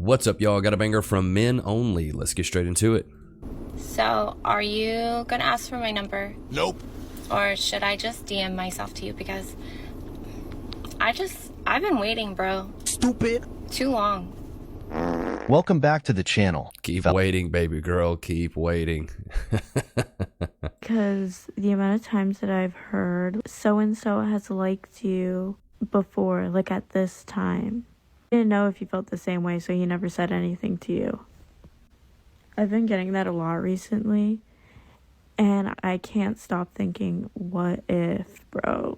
What's up, y'all? Got a banger from Men Only. Let's get straight into it. So, are you gonna ask for my number? Nope. Or should I just DM myself to you? Because I've been waiting, bro. Stupid. Too long. Welcome back to the channel. Keep waiting, baby girl. Keep waiting. Because the amount of times that I've heard so-and-so has liked you before, like at this time. I didn't know if you felt the same way, so he never said anything to you. I've been getting that a lot recently, and I can't stop thinking, what if, bro?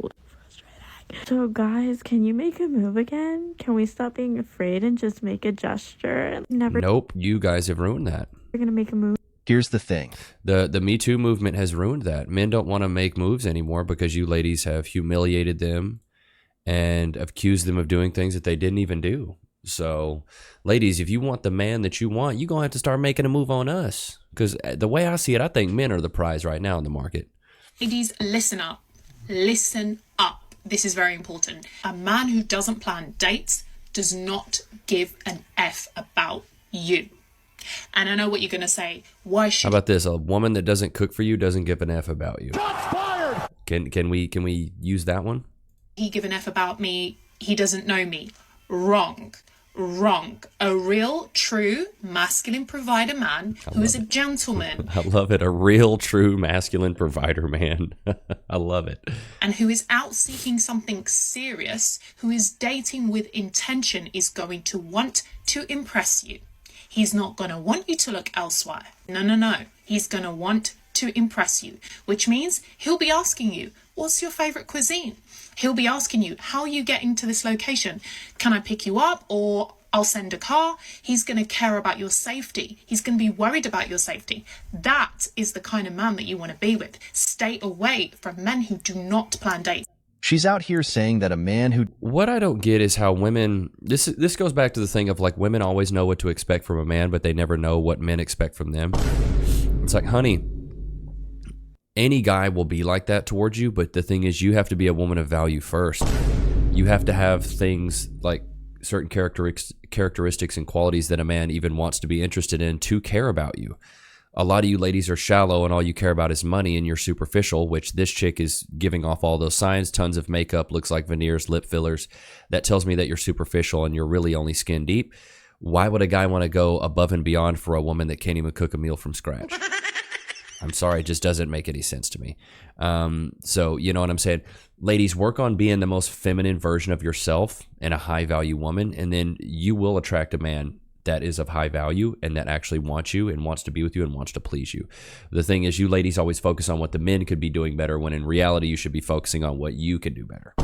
So guys, can you make a move again? Can we stop being afraid and just make a gesture? Nope, you guys have ruined that. We're gonna make a move. Here's the thing. The Me Too movement has ruined that. Men don't want to make moves anymore because you ladies have humiliated them and accused them of doing things that they didn't even do. So, ladies, if you want the man that you want, you're going to have to start making a move on us. Because the way I see it, I think men are the prize right now in the market. Ladies, listen up. Listen up. This is very important. A man who doesn't plan dates does not give an F about you. And I know what you're going to say. Why should... How about this? A woman that doesn't cook for you doesn't give an F about you. Shots fired. Can we use that one? He give an F about me. He doesn't know me. Wrong. Wrong. A real, true, masculine provider man who is a gentleman. I love it. A real, true, masculine provider man. I love it. And who is out seeking something serious, who is dating with intention, is going to want to impress you. He's not going to want you to look elsewhere. No. He's going to want to impress you, which means he'll be asking you, what's your favorite cuisine? He'll be asking you, how are you getting to this location? Can I pick you up, or I'll send a car? He's going to care about your safety. He's going to be worried about your safety. That is the kind of man that you want to be with. Stay away from men who do not plan dates. She's out here saying that a man who... What I don't get is how women... This goes back to the thing of like women always know what to expect from a man, but they never know what men expect from them. It's like, honey... Any guy will be like that towards you, but the thing is you have to be a woman of value first. You have to have things like certain characteristics and qualities that a man even wants to be interested in to care about you. A lot of you ladies are shallow and all you care about is money and you're superficial, which this chick is giving off all those signs, tons of makeup, looks like veneers, lip fillers. That tells me that you're superficial and you're really only skin deep. Why would a guy want to go above and beyond for a woman that can't even cook a meal from scratch? I'm sorry, it just doesn't make any sense to me. So, you know what I'm saying? Ladies, work on being the most feminine version of yourself and a high-value woman, and then you will attract a man that is of high value and that actually wants you and wants to be with you and wants to please you. The thing is, you ladies always focus on what the men could be doing better, when in reality, you should be focusing on what you can do better.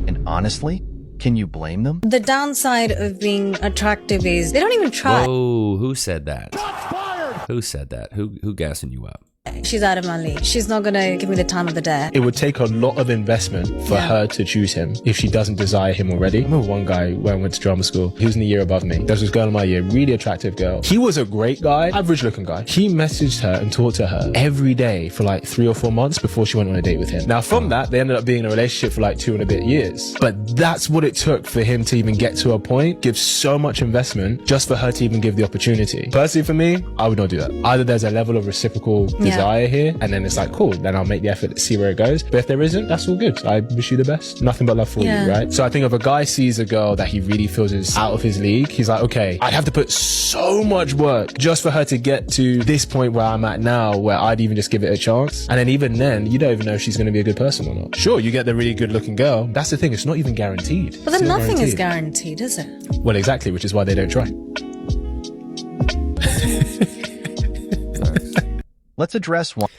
And honestly, can you blame them? The downside of being attractive is they don't even try. Whoa, who said that? Shots fired. Who said that? Who gassing you up? She's out of my league. She's not gonna give me the time of the day. It would take a lot of investment for her to choose him if she doesn't desire him already. I remember one guy when I went to drama school, he was in the year above me. There was this girl in my year, really attractive girl. He was a great guy, average looking guy. He messaged her and talked to her every day for like 3 or 4 months before she went on a date with him. Now from that, they ended up being in a relationship for like 2 and a bit years. But that's what it took for him to even get to a point, give so much investment just for her to even give the opportunity. Personally for me, I would not do that. Either there's a level of reciprocal desire here, and then it's like, cool, then I'll make the effort to see where it goes. But if there isn't, that's all good. I wish you the best. Nothing but love for you, right? So I think if a guy sees a girl that he really feels is out of his league, he's like, okay, I'd have to put so much work just for her to get to this point where I'm at now, where I'd even just give it a chance. And then even then, you don't even know if she's going to be a good person or not. Sure, you get the really good looking girl. That's the thing. It's not even guaranteed. But then nothing is guaranteed, is it? Well, exactly, which is why they don't try. Let's address one.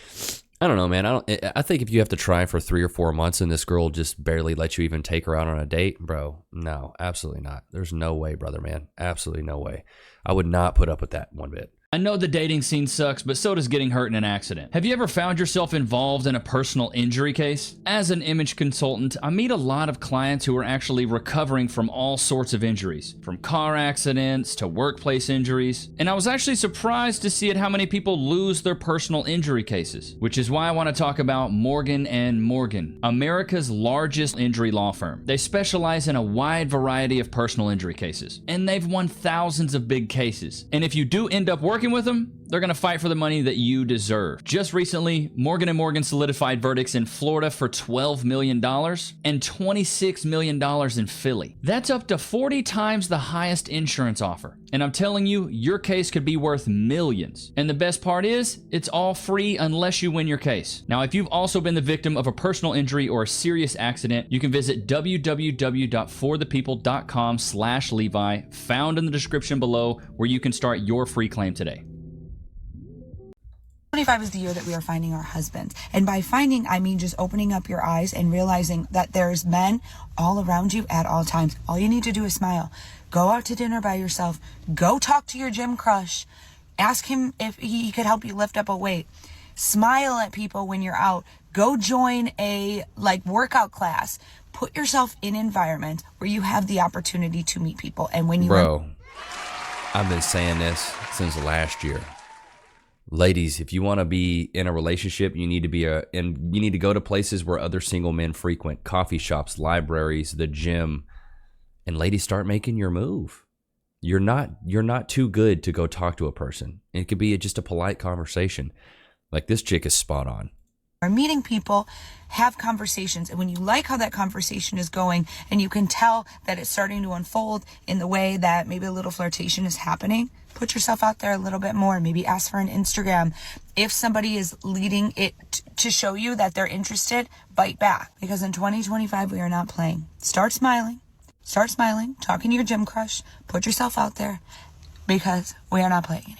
I don't know, man. I think if you have to try for 3 or 4 months and this girl just barely lets you even take her out on a date, bro, no, absolutely not. There's no way, brother, man. Absolutely no way. I would not put up with that one bit. I know the dating scene sucks, but so does getting hurt in an accident. Have you ever found yourself involved in a personal injury case? As an image consultant, I meet a lot of clients who are actually recovering from all sorts of injuries, from car accidents to workplace injuries. And I was actually surprised to see at how many people lose their personal injury cases, which is why I want to talk about Morgan & Morgan, America's largest injury law firm. They specialize in a wide variety of personal injury cases, and they've won thousands of big cases. And if you do end up working with them, they're gonna fight for the money that you deserve. Just recently, Morgan & Morgan solidified verdicts in Florida for $12 million and $26 million in Philly. That's up to 40 times the highest insurance offer. And I'm telling you, your case could be worth millions. And the best part is, it's all free unless you win your case. Now, if you've also been the victim of a personal injury or a serious accident, you can visit www.forthepeople.com/Levi, found in the description below, where you can start your free claim today. 25 is the year that we are finding our husbands. And by finding, I mean just opening up your eyes and realizing that there's men all around you at all times. All you need to do is smile. Go out to dinner by yourself. Go talk to your gym crush. Ask him if he could help you lift up a weight. Smile at people when you're out. Go join a workout class. Put yourself in an environment where you have the opportunity to meet people. And when you I've been saying this since last year. Ladies, if you want to be in a relationship, you need to go to places where other single men frequent, coffee shops, libraries, the gym, and ladies, start making your move. You're not too good to go talk to a person. It could be just a polite conversation. Like, this chick is spot on. are meeting people, have conversations, and when you like how that conversation is going and you can tell that it's starting to unfold in the way that maybe a little flirtation is happening, put yourself out there a little bit more. Maybe ask for an Instagram. If somebody is leading it to show you that they're interested, bite back, because in 2025 we are not playing. Start smiling, talking to your gym crush, put yourself out there, because we are not playing anymore.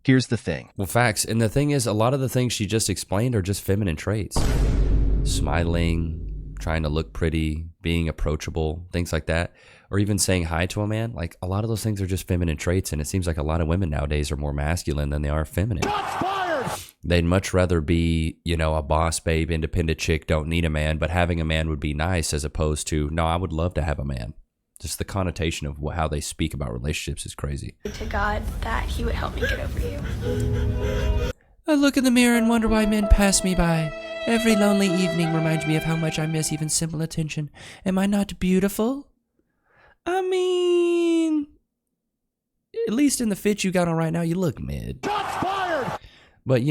Here's the thing. Well, facts. And the thing is, a lot of the things she just explained are just feminine traits. Smiling, trying to look pretty, being approachable, things like that. Or even saying hi to a man. Like, a lot of those things are just feminine traits. And it seems like a lot of women nowadays are more masculine than they are feminine. They'd much rather be, a boss babe, independent chick, don't need a man. But having a man would be nice, as opposed to, no, I would love to have a man. Just the connotation of how they speak about relationships is crazy. To God that he would help me get over you. I look in the mirror and wonder why men pass me by. Every lonely evening reminds me of how much I miss even simple attention. Am I not beautiful? I mean, at least in the fit you got on right now, you look mid. Shots fired! But,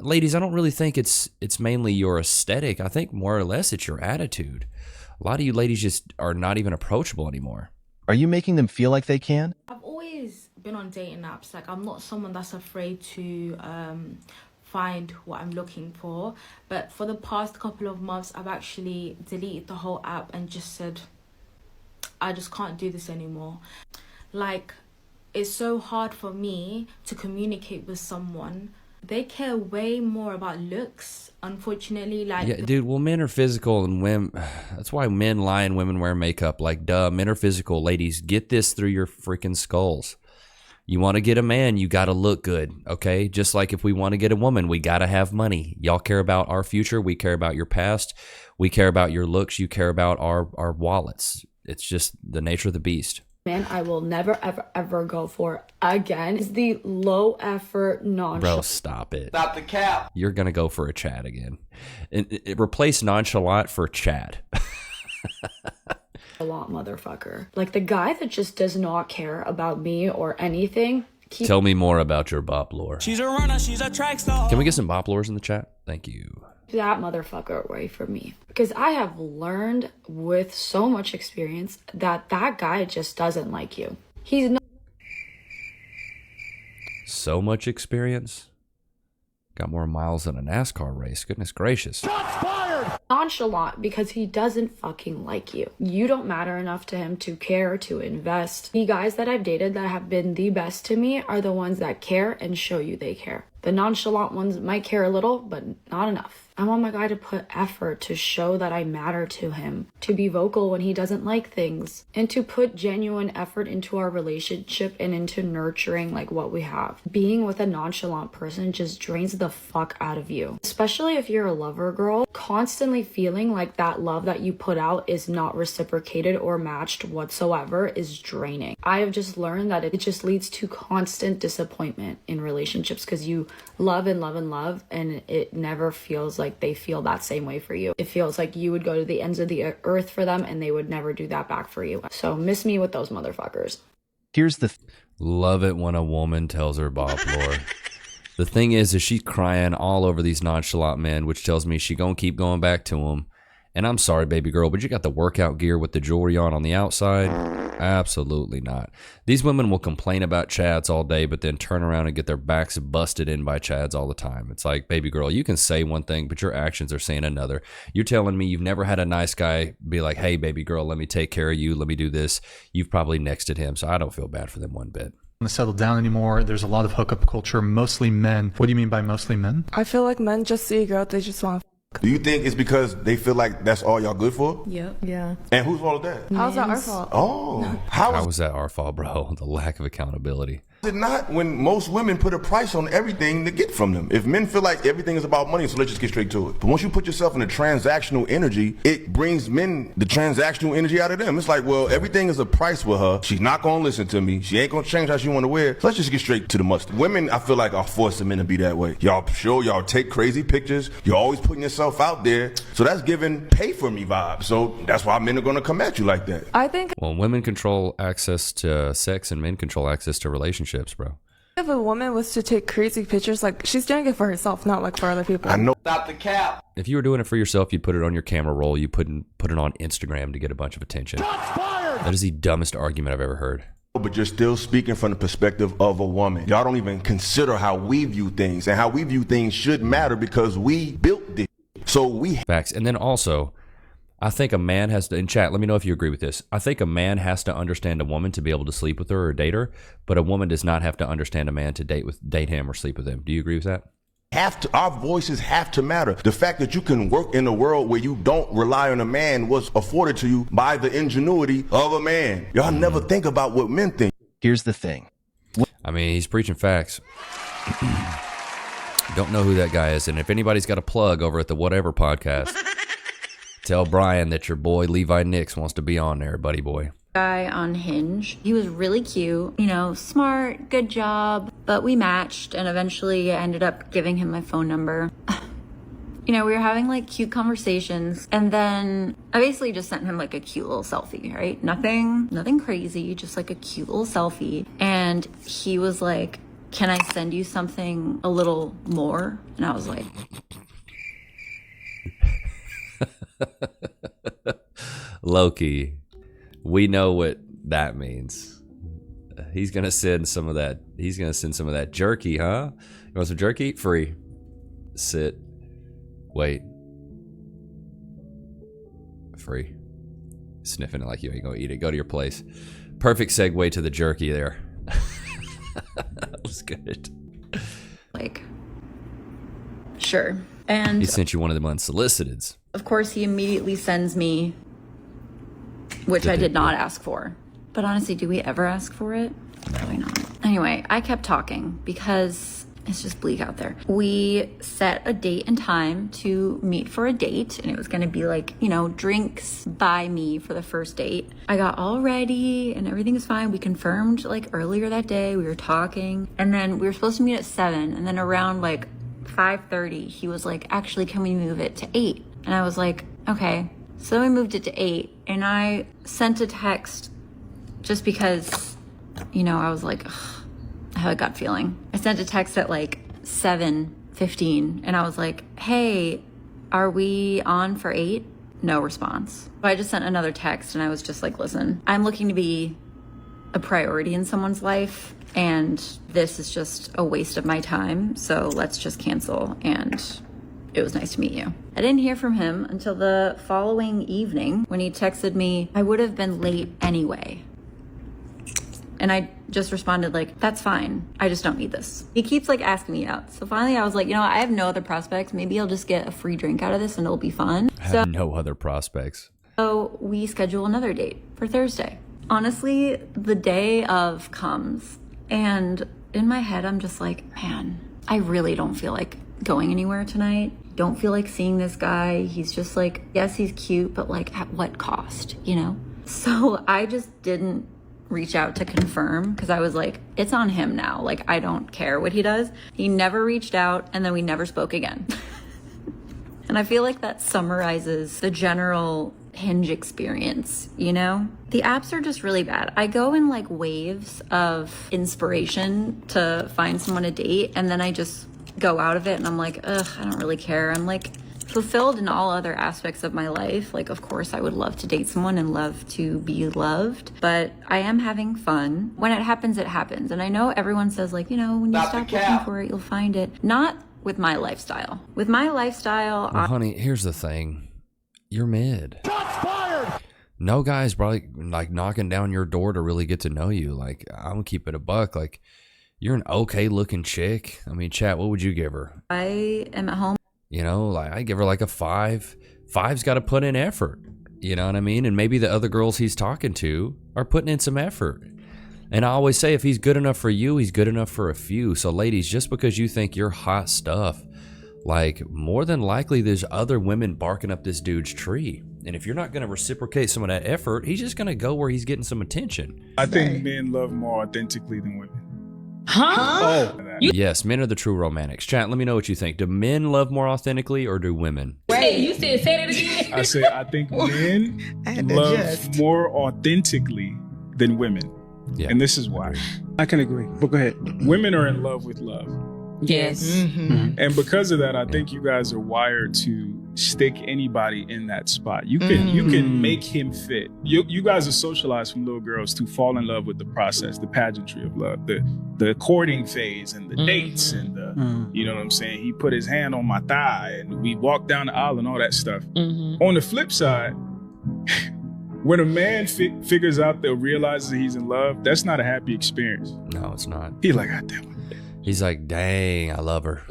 ladies, I don't really think it's mainly your aesthetic. I think more or less it's your attitude. A lot of you ladies just are not even approachable anymore. Are you making them feel like they can? I've always been on dating apps. Like, I'm not someone that's afraid to find what I'm looking for. But for the past couple of months, I've actually deleted the whole app and just said, I just can't do this anymore. Like, it's so hard for me to communicate with someone. They care way more about looks, unfortunately. Yeah, dude, well, men are physical and women, that's why men lie and women wear makeup. Like, duh, men are physical. Ladies, get this through your freaking skulls. You want to get a man, you got to look good, okay? Just like if we want to get a woman, we got to have money. Y'all care about our future. We care about your past. We care about your looks. You care about our wallets. It's just the nature of the beast. Man, I will never, ever, ever go for again is the low effort, nonchalant. Bro, stop it. Stop the cap. You're going to go for a Chad again. Replace nonchalant for Chad. A lot, motherfucker. Like, the guy that just does not care about me or anything. Tell me more about your bop lore. She's a runner, she's a track star. Can we get some bop lores in the chat? Thank you. That motherfucker away from me, because I have learned with so much experience that guy just doesn't like you. He's not so much experience. Got more miles than a NASCAR race. Goodness gracious. Shots fired! Nonchalant because he doesn't fucking like you. You don't matter enough to him to care, to invest. The guys that I've dated that have been the best to me are the ones that care and show you they care. The nonchalant ones might care a little, but not enough. I want my guy to put effort to show that I matter to him, to be vocal when he doesn't like things, and to put genuine effort into our relationship and into nurturing like what we have. Being with a nonchalant person just drains the fuck out of you, especially if you're a lover girl. Constantly feeling like that love that you put out is not reciprocated or matched whatsoever is draining. I have just learned that it just leads to constant disappointment in relationships because you love and love and love, and it never feels like they feel that same way for you. It feels like you would go to the ends of the earth for them and they would never do that back for you. So miss me with those motherfuckers. Here's the Love it when a woman tells her bop lore. The thing is she's crying all over these nonchalant men, which tells me she gonna keep going back to them. And I'm sorry, baby girl, but you got the workout gear with the jewelry on the outside? Absolutely not. These women will complain about chads all day, but then turn around and get their backs busted in by chads all the time. It's like, baby girl, you can say one thing, but your actions are saying another. You're telling me you've never had a nice guy be like, hey, baby girl, let me take care of you. Let me do this. You've probably nexted him, so I don't feel bad for them one bit. To settle down anymore. There's a lot of hookup culture, mostly men. What do you mean by mostly men? I feel like men just see a girl, they just want to. Do you think it's because they feel like that's all y'all good for? Yep. Yeah. And whose fault is that? How's that our fault? Oh. How was that our fault, bro? The lack of accountability. Is it not when most women put a price on everything to get from them? If men feel like everything is about money, so let's just get straight to it. But once you put yourself in a transactional energy, it brings men the transactional energy out of them. It's like, well, everything is a price with her. She's not going to listen to me. She ain't going to change how she want to wear. Let's just get straight to the mustard. Women, I feel like, are forcing men to be that way. Y'all show, y'all take crazy pictures. You're always putting yourself out there. So that's giving pay for me vibes. So that's why men are going to come at you like that. I think Well, women control access to sex and men control access to relationships, bro. if a woman was to take crazy pictures, like she's doing it for herself, not like for other people. I know. Stop the cap. If you were doing it for yourself, you'd put it on your camera roll. You put it on Instagram to get a bunch of attention. That is the dumbest argument I've ever heard. But you're still speaking from the perspective of a woman. Y'all don't even consider how we view things, and how we view things should matter because we built this. So we Facts. And then also, I think a man has to, in chat, let me know if you agree with this. I think a man has to understand a woman to be able to sleep with her or date her, but a woman does not have to understand a man to date him or sleep with him. Do you agree with that? our voices have to matter. The fact that you can work in a world where you don't rely on a man was afforded to you by the ingenuity of a man. Y'all never think about what men think. Here's the thing. I mean, he's preaching facts. Don't know who that guy is, and if anybody's got a plug over at the Whatever podcast, tell Brian that your boy Levi Nix wants to be on there, buddy boy. Guy on Hinge. He was really cute, you know, smart, good job, but we matched and eventually I ended up giving him my phone number. You know, we were having like cute conversations and then I basically just sent him like a cute little selfie, right? Nothing crazy, just like a cute little selfie. And he was like, "Can I send you something a little more?" And I was like, Loki, we know what that means. He's gonna send some of that. He's gonna send some of that jerky, huh? You want some jerky? Free. Sit. Wait. Free. Sniffing it like you ain't gonna eat it. Go to your place. Perfect segue to the jerky there. That was good. like, sure. And he sent you one of them unsolicited. of course, he immediately sends me, which I did not ask for. But honestly, do we ever ask for it? Probably not. Anyway, I kept talking because it's just bleak out there. We set a date and time to meet for a date, and it was gonna be like, you know, drinks by me for the first date. I got all ready and everything was fine. We confirmed like earlier that day, we were talking, and then we were supposed to meet at 7, and then around like 5:30, he was like, "Actually, can we move it to 8?" And I was like, okay. So then we moved it to 8, and I sent a text just because, you know, I was like, ugh, I have a gut feeling. I sent a text at like 7:15, and I was like, "Hey, are we on for 8?" No response. So I just sent another text, and I was just like, listen, I'm looking to be a priority in someone's life, and this is just a waste of my time, so let's just cancel, and it was nice to meet you. I didn't hear from him until the following evening when he texted me, "I would have been late anyway." And I just responded like, that's fine. I just don't need this. He keeps like asking me out. So finally I was like, I have no other prospects. Maybe I'll just get a free drink out of this and it'll be fun. I have no other prospects. So we schedule another date for Thursday. Honestly, the day of comes and in my head, I'm just like, man, I really don't feel like going anywhere tonight. Don't feel like seeing this guy. He's just like, yes, he's cute, but like at what cost, So I just didn't reach out to confirm because I was like, it's on him now. Like, I don't care what he does. He never reached out and then we never spoke again. And I feel like that summarizes the general Hinge experience, The apps are just really bad. I go in like waves of inspiration to find someone to date and then I just go out of it and I'm like, ugh, I don't really care. I'm like fulfilled in all other aspects of my life. Like, of course, I would love to date someone and love to be loved, but I am having fun. When it happens, it happens. And I know everyone says like, when you stop looking for it, you'll find it. Not with my lifestyle. With my lifestyle, Honey, here's the thing. You're mid. Shots fired! No guy's probably like knocking down your door to really get to know you. Like, I'm gonna keep it a buck. Like, you're an okay looking chick. I mean, chat, what would you give her? I am at home. Like I give her like a 5. 5's got to put in effort. You know what I mean? And maybe the other girls he's talking to are putting in some effort. And I always say, if he's good enough for you, he's good enough for a few. So ladies, just because you think you're hot stuff, like more than likely there's other women barking up this dude's tree. And if you're not going to reciprocate some of that effort, he's just going to go where he's getting some attention. I think men love more authentically than women. Huh? Oh. Yes, men are the true romantics. Chat, let me know what you think. Do men love more authentically or do women? Wait, you said say that again? I said I think men love more authentically than women. Yeah. And this is why. I can agree. But go ahead. Women are in love with love. Yes. Mm-hmm. And because of that, I think you guys are wired to stick anybody in that spot. You can make him fit. You guys are socialized from little girls to fall in love with the process, the pageantry of love, the courting phase and the dates and the, you know what I'm saying? He put his hand on my thigh and we walked down the aisle and all that stuff. On the flip side, when a man figures out or realizes that he's in love, that's not a happy experience. No, it's not. He's like, God damn it. He's like, dang, I love her.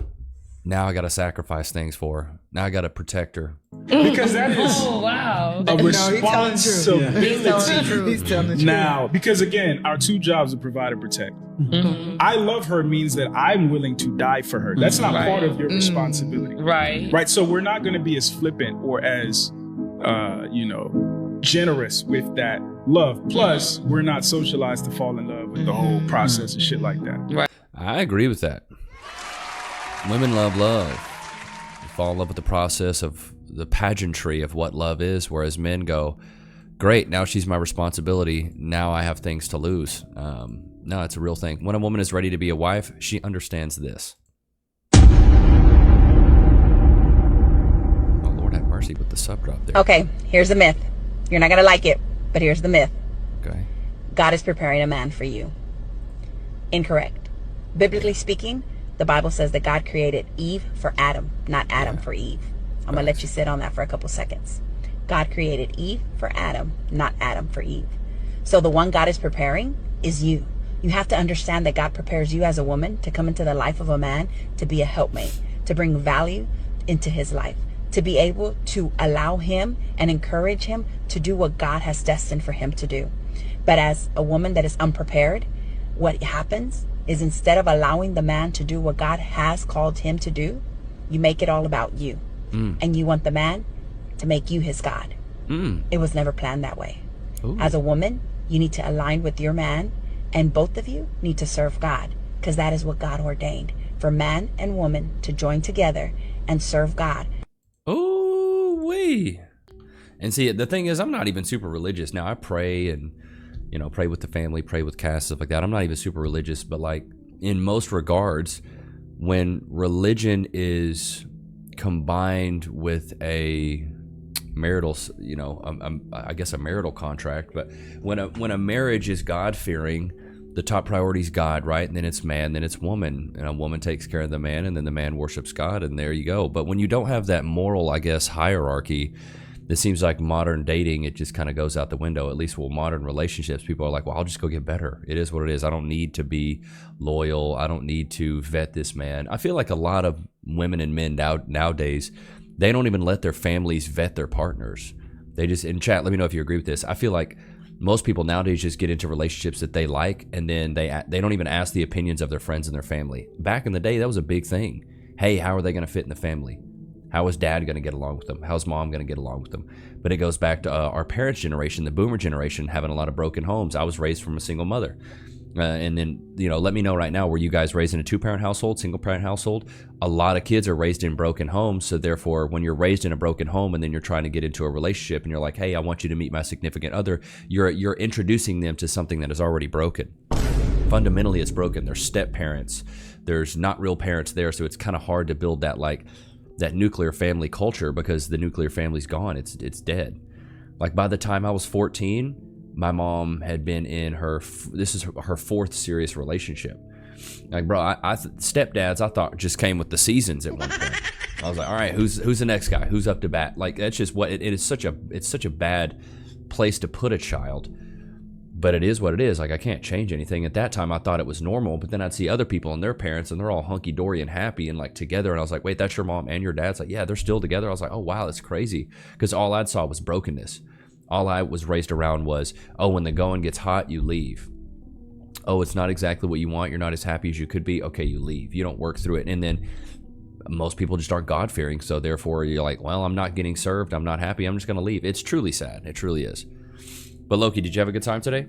Now I got to sacrifice things for her. Now I got to protect her. Because that is a responsibility. He's telling the truth. Now, because again, our two jobs are provide and protect. I love her means that I'm willing to die for her. That's not part of your responsibility. Right. So we're not going to be as flippant or as, generous with that love. Plus, we're not socialized to fall in love with the whole process and shit like that. Right. I agree with that. Women love love. They fall in love with the process of the pageantry of what love is, whereas men go, great, now she's my responsibility. Now I have things to lose. No, it's a real thing. When a woman is ready to be a wife, she understands this. Oh, Lord have mercy with the sub drop there. Okay, here's the myth. You're not going to like it, but here's the myth. Okay. God is preparing a man for you. Incorrect. Biblically speaking, the Bible says that God created Eve for Adam, not Adam for Eve. I'm going to let you sit on that for a couple seconds. God created Eve for Adam, not Adam for Eve. So the one God is preparing is you. You have to understand that God prepares you as a woman to come into the life of a man, to be a helpmate, to bring value into his life, to be able to allow him and encourage him to do what God has destined for him to do. But as a woman that is unprepared, what happens is instead of allowing the man to do what God has called him to do, you make it all about you. And you want the man to make you his God. It was never planned that way. Ooh. As a woman, you need to align with your man, and both of you need to serve God, because that is what God ordained, for man and woman to join together and serve God. Oh, wee. And see, the thing is, I'm not even super religious. Now, I pray and, pray with the family, pray with Cass, stuff like that. I'm not even super religious, but like in most regards, when religion is combined with a marital, I guess a marital contract, but when a marriage is God-fearing, the top priority is God, right? And then it's man, then it's woman, and a woman takes care of the man, and then the man worships God, and there you go. But when you don't have that moral, I guess, hierarchy, It seems like modern dating, it just kind of goes out the window. At least with modern relationships, people are like, well, I'll just go get better. It is what it is. I don't need to be loyal. I don't need to vet this man. I feel like a lot of women and men nowadays, they don't even let their families vet their partners. They just, in chat, let me know if you agree with this. I feel like most people nowadays just get into relationships that they like, and then they don't even ask the opinions of their friends and their family. Back in the day, that was a big thing. Hey, how are they going to fit in the family? How is dad going to get along with them? How's mom going to get along with them? But it goes back to our parents' generation, the boomer generation, having a lot of broken homes. I was raised from a single mother. And then, let me know right now, were you guys raised in a 2-parent household, single-parent household? A lot of kids are raised in broken homes. So therefore, when you're raised in a broken home and then you're trying to get into a relationship and you're like, hey, I want you to meet my significant other, you're introducing them to something that is already broken. Fundamentally, it's broken. There's step-parents. There's not real parents there. So it's kind of hard to build that nuclear family culture because the nuclear family's gone. It's dead. Like by the time I was 14, my mom had been in this is her 4th serious relationship. Like, bro, stepdads, I thought just came with the seasons at one point. I was like, all right, who's the next guy? Who's up to bat? Like, that's just what it is. It's such a bad place to put a child, but it is what it is. Like, I can't change anything. At that time, I thought it was normal, but then I'd see other people and their parents, and they're all hunky dory and happy and like together. And I was like, wait, that's your mom and your dad's? Like, yeah, they're still together. I was like, oh wow, that's crazy, because all I saw was brokenness. All I was raised around was, oh, when the going gets hot, you leave. Oh, it's not exactly what you want. You're not as happy as you could be. Okay, you leave. You don't work through it. And then most people just aren't God-fearing. So therefore, you're like, well, I'm not getting served. I'm not happy. I'm just going to leave. It's truly sad. It truly is. But Loki, did you have a good time today?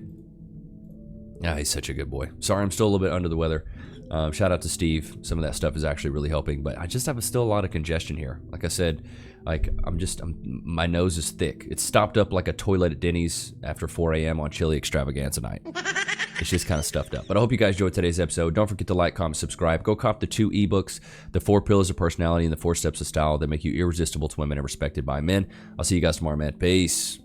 Yeah, he's such a good boy. Sorry, I'm still a little bit under the weather. Shout out to Steve. Some of that stuff is actually really helping, but I just have still a lot of congestion here. Like I said, like my nose is thick. It's stopped up like a toilet at Denny's after 4 a.m. on chili extravaganza night. It's just kind of stuffed up. But I hope you guys enjoyed today's episode. Don't forget to like, comment, subscribe. Go cop the 2 ebooks, The 4 Pillars of Personality and The 4 Steps of Style that make you irresistible to women and respected by men. I'll see you guys tomorrow, man. Peace.